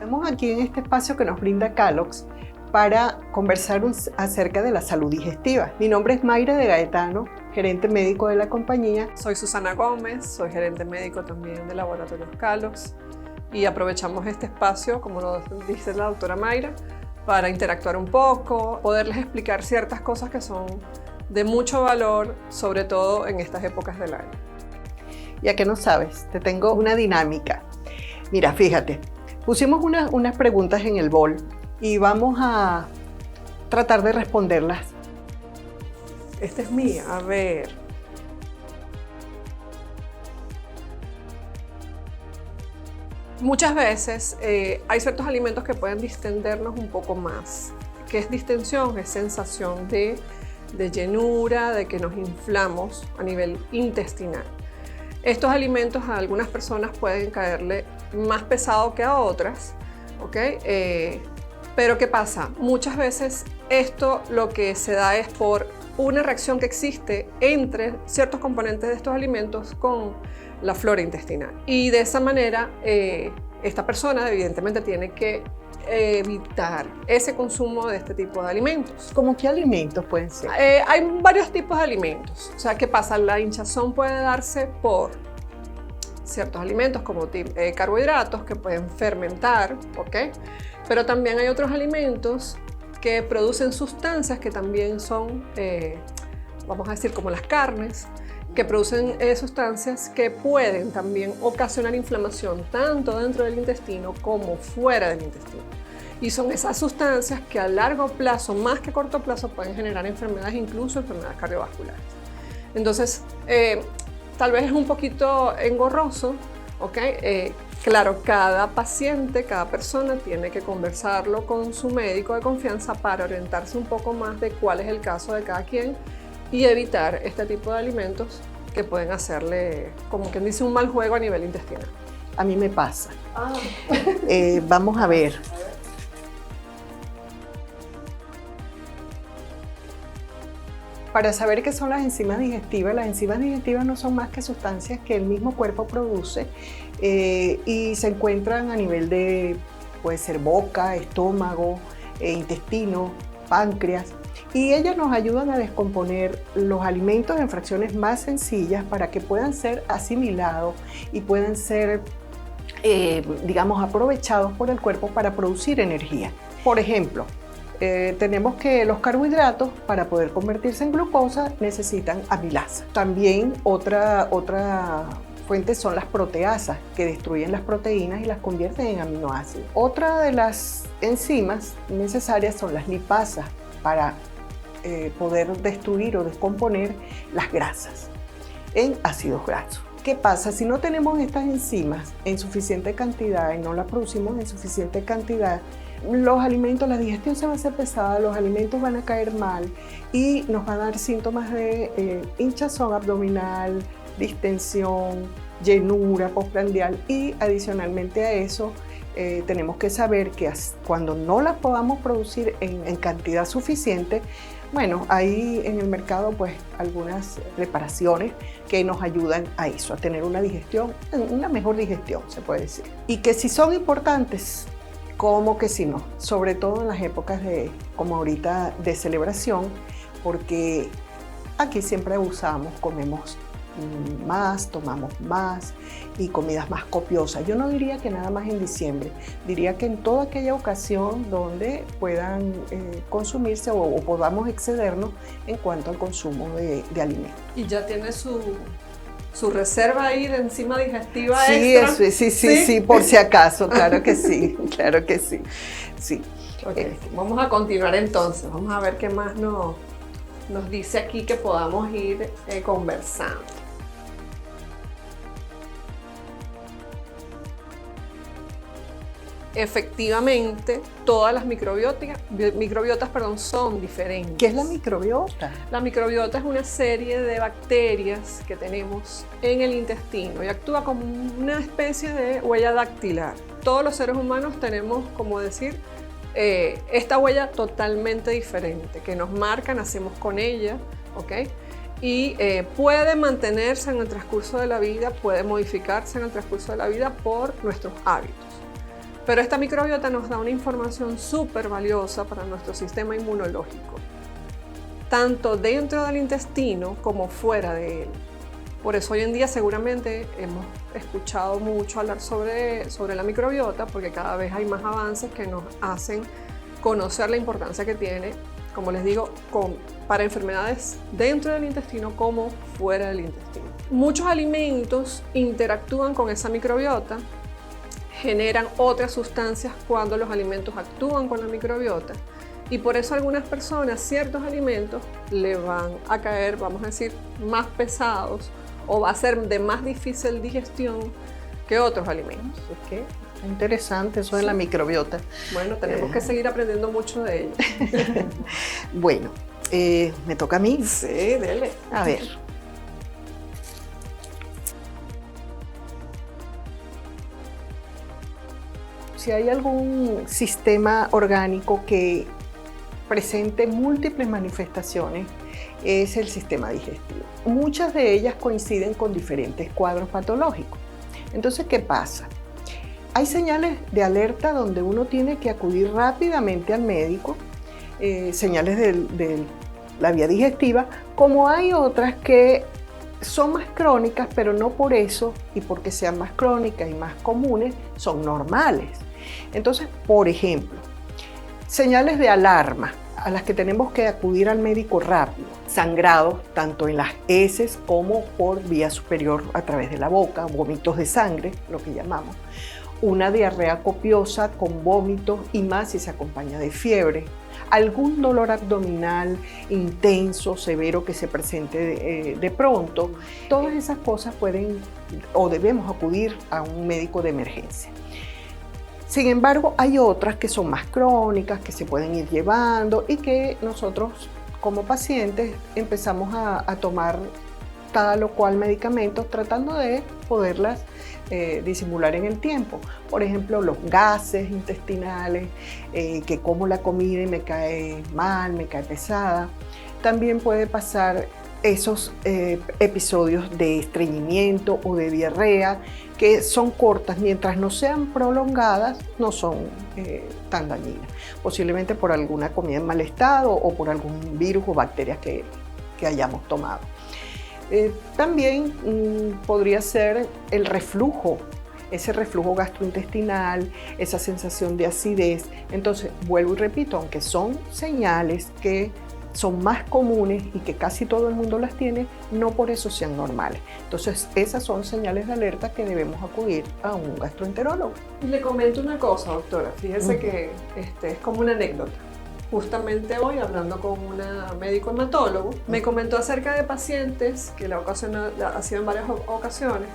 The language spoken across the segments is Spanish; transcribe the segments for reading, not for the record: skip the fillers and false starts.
Estamos aquí en este espacio que nos brinda Calox para conversar acerca de la salud digestiva. Mi nombre es Mayra de Gaetano, gerente médico de la compañía. Soy Susana Gómez, soy gerente médico también de Laboratorios Calox y aprovechamos este espacio, como lo dice la doctora Mayra, para interactuar un poco, poderles explicar ciertas cosas que son de mucho valor, sobre todo en estas épocas del año. Ya que no sabes, te tengo una dinámica. Mira, fíjate, pusimos unas preguntas en el bol y vamos a tratar de responderlas. Esta es mía, a ver. Muchas veces hay ciertos alimentos que pueden distendernos un poco más. ¿Qué es distensión? Es sensación de llenura, de que nos inflamos a nivel intestinal. Estos alimentos a algunas personas pueden caerle más pesado que a otras, ¿ok? Pero ¿qué pasa? Muchas veces esto lo que se da es por una reacción que existe entre ciertos componentes de estos alimentos con la flora intestinal. Y de esa manera, esta persona evidentemente tiene que evitar ese consumo de este tipo de alimentos. ¿Cómo qué alimentos pueden ser? Hay varios tipos de alimentos. O sea, ¿qué pasa? La hinchazón puede darse por ciertos alimentos como carbohidratos que pueden fermentar, ¿ok? Pero también hay otros alimentos que producen sustancias que también son, vamos a decir, como las carnes, que producen sustancias que pueden también ocasionar inflamación tanto dentro del intestino como fuera del intestino. Y son esas sustancias que a largo plazo, más que a corto plazo, pueden generar enfermedades, incluso enfermedades cardiovasculares. Entonces, tal vez es un poquito engorroso, ¿ok? Claro, cada paciente, cada persona tiene que conversarlo con su médico de confianza para orientarse un poco más de cuál es el caso de cada quien y evitar este tipo de alimentos que pueden hacerle, como quien dice, un mal juego a nivel intestinal. A mí me pasa. Vamos a ver. Para saber qué son las enzimas digestivas no son más que sustancias que el mismo cuerpo produce y se encuentran a nivel de, puede ser boca, estómago, intestino, páncreas. Y ellas nos ayudan a descomponer los alimentos en fracciones más sencillas para que puedan ser asimilados y puedan ser, digamos, aprovechados por el cuerpo para producir energía. Por ejemplo, tenemos que los carbohidratos, para poder convertirse en glucosa, necesitan amilasa. También otra fuente son las proteasas, que destruyen las proteínas y las convierten en aminoácidos. Otra de las enzimas necesarias son las lipasas, para poder destruir o descomponer las grasas en ácidos grasos. ¿Qué pasa? Si no tenemos estas enzimas en suficiente cantidad y no las producimos en suficiente cantidad, los alimentos, la digestión se va a hacer pesada, los alimentos van a caer mal y nos van a dar síntomas de hinchazón abdominal, distensión, llenura postprandial y adicionalmente a eso tenemos que saber que cuando no las podamos producir en cantidad suficiente, bueno, hay en el mercado pues algunas preparaciones que nos ayudan a eso, a tener una digestión, una mejor digestión se puede decir. Y que si son importantes, ¿cómo que si no? Sobre todo en las épocas como ahorita, de celebración, porque aquí siempre abusamos, comemos más, tomamos más y comidas más copiosas. Yo no diría que nada más en diciembre, diría que en toda aquella ocasión donde puedan consumirse o podamos excedernos en cuanto al consumo de alimentos. Y ya tiene su reserva ahí de enzima digestiva sí, extra. Sí, por si acaso, claro que sí, claro que sí. Sí. Okay. Vamos a continuar entonces, vamos a ver qué más nos dice aquí que podamos ir conversando. Efectivamente, todas las microbiotas son diferentes. ¿Qué es la microbiota? La microbiota es una serie de bacterias que tenemos en el intestino y actúa como una especie de huella dactilar. Todos los seres humanos tenemos, como decir, esta huella totalmente diferente que nos marca, nacemos con ella, ¿ok? Y puede mantenerse en el transcurso de la vida, puede modificarse en el transcurso de la vida por nuestros hábitos. Pero esta microbiota nos da una información súper valiosa para nuestro sistema inmunológico, tanto dentro del intestino como fuera de él. Por eso hoy en día seguramente hemos escuchado mucho hablar sobre la microbiota, porque cada vez hay más avances que nos hacen conocer la importancia que tiene, como les digo, para enfermedades dentro del intestino como fuera del intestino. Muchos alimentos interactúan con esa microbiota, generan otras sustancias cuando los alimentos actúan con la microbiota, y por eso a algunas personas ciertos alimentos le van a caer, vamos a decir, más pesados o va a ser de más difícil digestión que otros alimentos. Es que es interesante eso de la microbiota. Bueno, tenemos que seguir aprendiendo mucho de ella. Bueno, me toca a mí. Sí, dele. A ver. Si hay algún sistema orgánico que presente múltiples manifestaciones, es el sistema digestivo. Muchas de ellas coinciden con diferentes cuadros patológicos. Entonces, ¿qué pasa? Hay señales de alerta donde uno tiene que acudir rápidamente al médico, señales de la vía digestiva, como hay otras que son más crónicas, pero no por eso, y porque sean más crónicas y más comunes, son normales. Entonces, por ejemplo, señales de alarma a las que tenemos que acudir al médico rápido: sangrados tanto en las heces como por vía superior a través de la boca, vómitos de sangre, lo que llamamos, una diarrea copiosa con vómitos y más si se acompaña de fiebre, algún dolor abdominal intenso, severo que se presente de pronto. Todas esas cosas pueden o debemos acudir a un médico de emergencia. Sin embargo, hay otras que son más crónicas, que se pueden ir llevando y que nosotros como pacientes empezamos a tomar tal o cual medicamentos tratando de poderlas disimular en el tiempo. Por ejemplo, los gases intestinales, que como la comida y me cae mal, me cae pesada. También puede pasar esos episodios de estreñimiento o de diarrea que son cortas, mientras no sean prolongadas, no son tan dañinas. Posiblemente por alguna comida en mal estado o por algún virus o bacterias que hayamos tomado. También podría ser el reflujo, ese reflujo gastrointestinal, esa sensación de acidez. Entonces, vuelvo y repito, aunque son señales que son más comunes y que casi todo el mundo las tiene, no por eso sean normales. Entonces, esas son señales de alerta que debemos acudir a un gastroenterólogo. Y le comento una cosa, doctora. Fíjese que es como una anécdota. Justamente hoy, hablando con una médico hematólogo, me comentó acerca de pacientes que ha sido en varias ocasiones,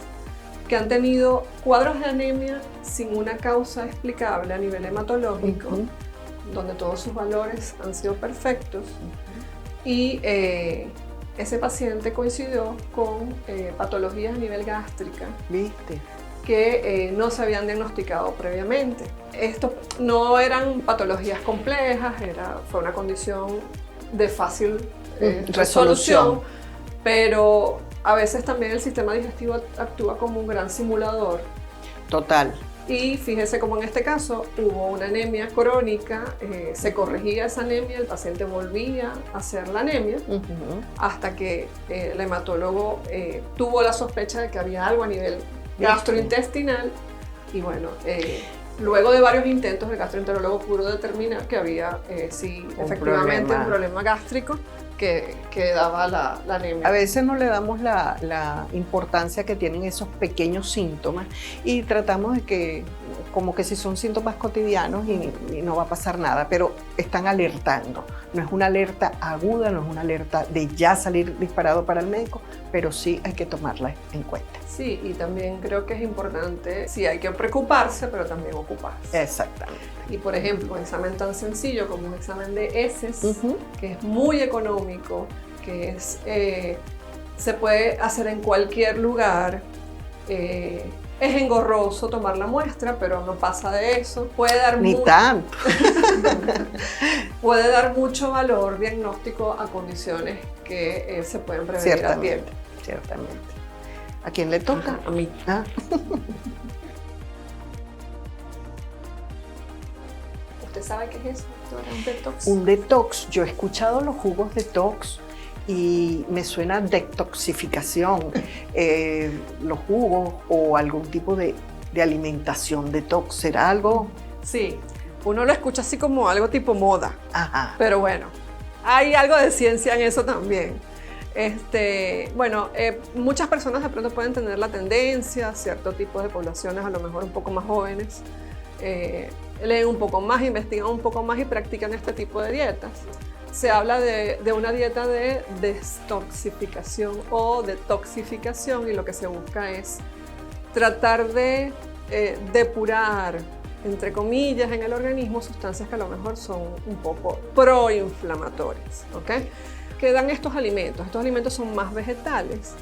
que han tenido cuadros de anemia sin una causa explicable a nivel hematológico, donde todos sus valores han sido perfectos, y ese paciente coincidió con patologías a nivel gástrica. ¿Viste? Que no se habían diagnosticado previamente. Esto no eran patologías complejas, fue una condición de fácil resolución, pero a veces también el sistema digestivo actúa como un gran simulador. Total. Y fíjese como en este caso hubo una anemia crónica, se corregía esa anemia, el paciente volvía a hacer la anemia, hasta que el hematólogo tuvo la sospecha de que había algo a nivel gastrointestinal, y bueno, luego de varios intentos el gastroenterólogo pudo determinar que había efectivamente un problema gástrico que daba la anemia. A veces no le damos la importancia que tienen esos pequeños síntomas y tratamos de que como que si son síntomas cotidianos y no va a pasar nada, pero están alertando. No es una alerta aguda, no es una alerta de ya salir disparado para el médico, pero sí hay que tomarla en cuenta. Sí, y también creo que es importante, sí hay que preocuparse, pero también ocuparse. Exactamente. Y por ejemplo, un examen tan sencillo como un examen de heces, que es muy económico, que se puede hacer en cualquier lugar, es engorroso tomar la muestra, pero no pasa de eso. Puede dar tanto. Puede dar mucho valor diagnóstico a condiciones que se pueden prevenir a tiempo. Ciertamente. ¿A quién le toca? A mí. ¿Usted sabe qué es eso, doctora? ¿Un detox? Un detox, yo he escuchado los jugos detox y me suena detoxificación, los jugos o algún tipo de alimentación detox, ¿será algo? Sí, uno lo escucha así como algo tipo moda, Ajá. pero bueno, hay algo de ciencia en eso también. Muchas personas de pronto pueden tener la tendencia, cierto tipo de poblaciones a lo mejor un poco más jóvenes, leen un poco más, investigan un poco más y practican este tipo de dietas. Se habla de una dieta de destoxificación o detoxificación y lo que se busca es tratar de depurar, entre comillas, en el organismo sustancias que a lo mejor son un poco proinflamatorias, ¿ok? Que dan estos alimentos. Estos alimentos son más vegetales.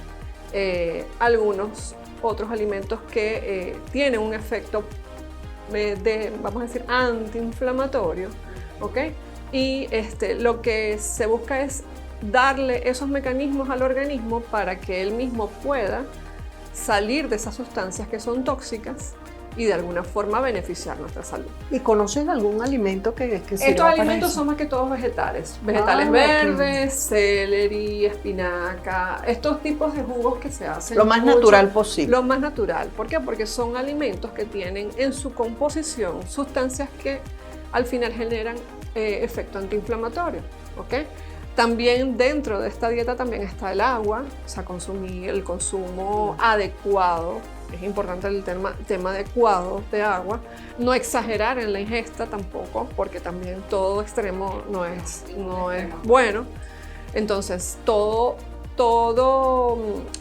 Algunos otros alimentos que tienen un efecto vamos a decir, antiinflamatorio, ¿ok? Y lo que se busca es darle esos mecanismos al organismo para que él mismo pueda salir de esas sustancias que son tóxicas y de alguna forma beneficiar nuestra salud. ¿Y conocen algún alimento que sirva Estos para alimentos eso? son más que todos vegetales. Vegetales verdes, celery, espinaca, estos tipos de jugos que se hacen. Lo más natural posible. Lo más natural. ¿Por qué? Porque son alimentos que tienen en su composición sustancias que al final generan efecto antiinflamatorio, ¿ok? También dentro de esta dieta también está el agua, o sea, consumir el consumo adecuado. Es importante el tema adecuado de agua. No exagerar en la ingesta tampoco, porque también todo extremo no es bueno. Entonces, todo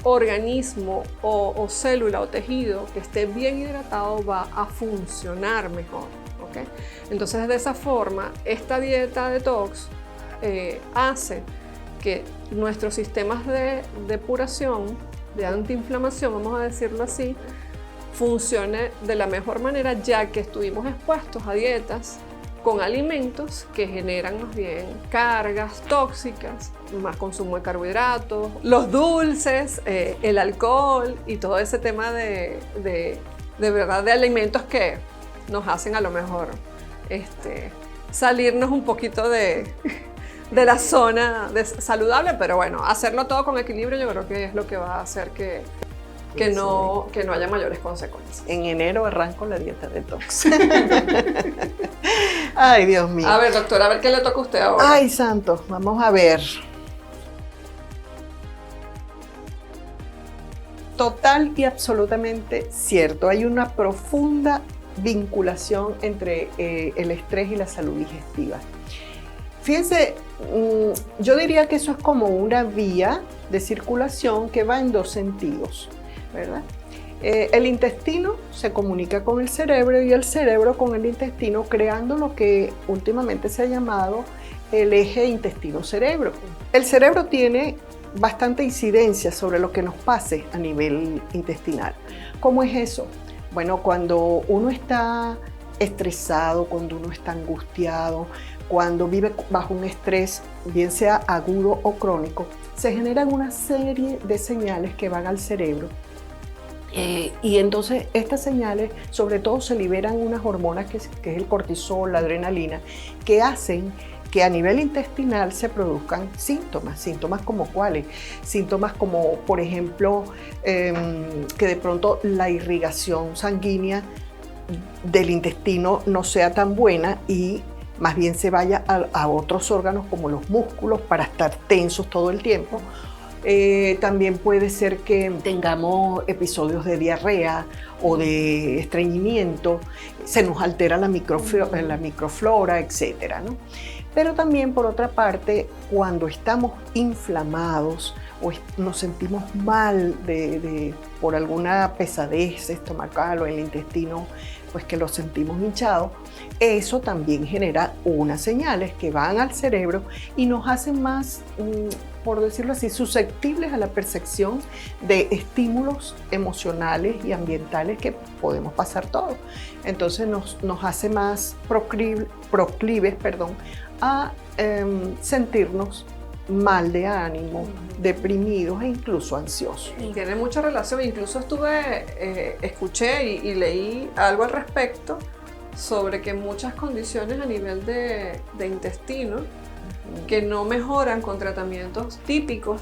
organismo o célula o tejido que esté bien hidratado va a funcionar mejor, ¿ok? Entonces, de esa forma, esta dieta detox hace que nuestros sistemas de depuración, de antiinflamación, vamos a decirlo así, funcione de la mejor manera, ya que estuvimos expuestos a dietas con alimentos que generan más bien cargas tóxicas, más consumo de carbohidratos, los dulces, el alcohol y todo ese tema de verdad de alimentos que nos hacen a lo mejor salirnos un poquito de la zona saludable, pero bueno, hacerlo todo con equilibrio yo creo que es lo que va a hacer que no haya mayores consecuencias. En enero arranco la dieta detox. Ay, Dios mío. A ver, doctora, a ver qué le toca a usted ahora. Ay, santo, vamos a ver. Total y absolutamente cierto. Hay una profunda vinculación entre el estrés y la salud digestiva. Fíjense, yo diría que eso es como una vía de circulación que va en dos sentidos, ¿verdad? El intestino se comunica con el cerebro y el cerebro con el intestino, creando lo que últimamente se ha llamado el eje intestino-cerebro. El cerebro tiene bastante incidencia sobre lo que nos pase a nivel intestinal. ¿Cómo es eso? Bueno, cuando uno está estresado, cuando uno está angustiado, cuando vive bajo un estrés, bien sea agudo o crónico, se generan una serie de señales que van al cerebro. Y entonces estas señales, sobre todo, se liberan unas hormonas que es el cortisol, la adrenalina, que hacen que a nivel intestinal se produzcan síntomas como cuáles, síntomas como, por ejemplo, que de pronto la irrigación sanguínea del intestino no sea tan buena y más bien se vaya a otros órganos como los músculos para estar tensos todo el tiempo. También puede ser que tengamos episodios de diarrea o de estreñimiento, se nos altera la microflora, etcétera, ¿no? Pero también, por otra parte, cuando estamos inflamados o nos sentimos mal por alguna pesadez estomacal o el intestino, pues que lo sentimos hinchado, eso también genera unas señales que van al cerebro y nos hacen más, por decirlo así, susceptibles a la percepción de estímulos emocionales y ambientales que podemos pasar todos. Entonces nos hace más proclives a sentirnos mal de ánimo, deprimidos e incluso ansiosos. Tiene mucha relación, incluso escuché y leí algo al respecto sobre que muchas condiciones a nivel de intestino que no mejoran con tratamientos típicos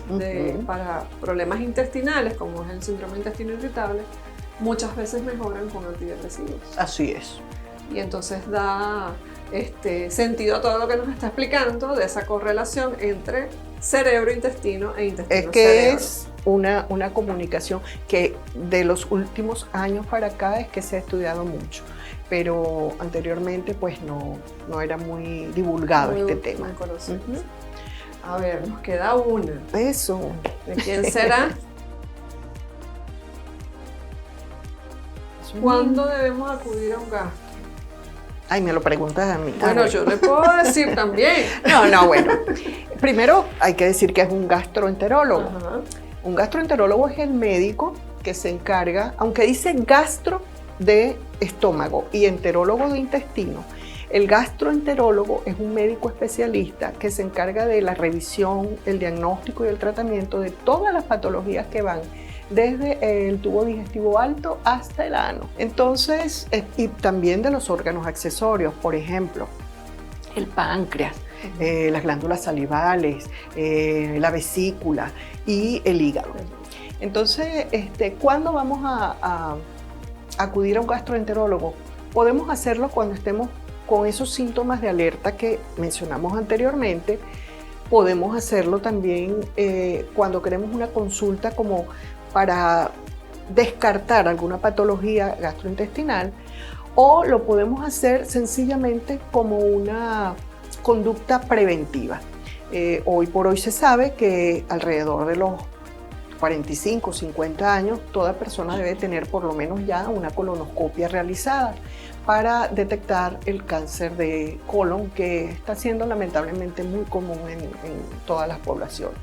para problemas intestinales, como es el síndrome de intestino irritable, muchas veces mejoran con antidepresivos. Así es. Y entonces da sentido a todo lo que nos está explicando de esa correlación entre cerebro-intestino e intestino-cerebro. Es que es una comunicación que de los últimos años para acá es que se ha estudiado mucho, pero anteriormente pues no era muy divulgado este tema. Muy conocido. A ver, nos queda una. Eso. ¿De quién será? ¿Cuándo debemos acudir a un gastro? Ay, me lo preguntas a mí. Bueno, yo le puedo decir también. No, bueno. Primero hay que decir que es un gastroenterólogo. Ajá. Un gastroenterólogo es el médico que se encarga, aunque dice gastro de estómago y enterólogo de intestino, el gastroenterólogo es un médico especialista que se encarga de la revisión, el diagnóstico y el tratamiento de todas las patologías que van desde el tubo digestivo alto hasta el ano. Entonces, y también de los órganos accesorios, por ejemplo, el páncreas, las glándulas salivales, la vesícula y el hígado. Entonces, ¿cuándo vamos a acudir a un gastroenterólogo? Podemos hacerlo cuando estemos con esos síntomas de alerta que mencionamos anteriormente. Podemos hacerlo también cuando queremos una consulta como para descartar alguna patología gastrointestinal, o lo podemos hacer sencillamente como una conducta preventiva. Hoy por hoy se sabe que alrededor de los 45, 50 años, toda persona debe tener por lo menos ya una colonoscopia realizada para detectar el cáncer de colon, que está siendo lamentablemente muy común en todas las poblaciones,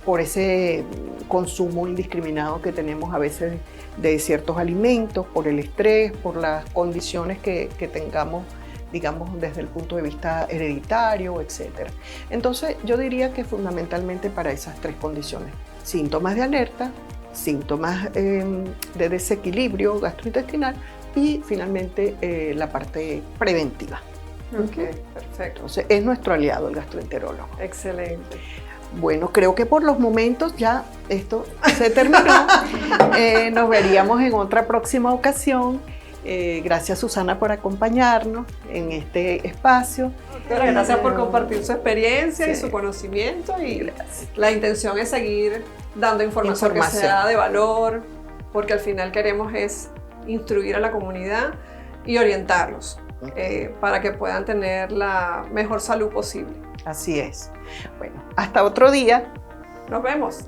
por ese consumo indiscriminado que tenemos a veces de ciertos alimentos, por el estrés, por las condiciones que tengamos, digamos, desde el punto de vista hereditario, etc. Entonces, yo diría que fundamentalmente para esas tres condiciones: síntomas de alerta, síntomas de desequilibrio gastrointestinal y finalmente la parte preventiva. Ok, perfecto. Entonces, es nuestro aliado el gastroenterólogo. Excelente. Bueno, creo que por los momentos ya esto se terminó. Nos veríamos en otra próxima ocasión. Gracias, Susana, por acompañarnos en este espacio. Doctora, gracias por compartir su experiencia y Sí. su conocimiento. Y Gracias. la intención es seguir dando información que sea de valor, porque al final queremos es instruir a la comunidad y orientarlos para que puedan tener la mejor salud posible. Así es. Bueno, hasta otro día. Nos vemos.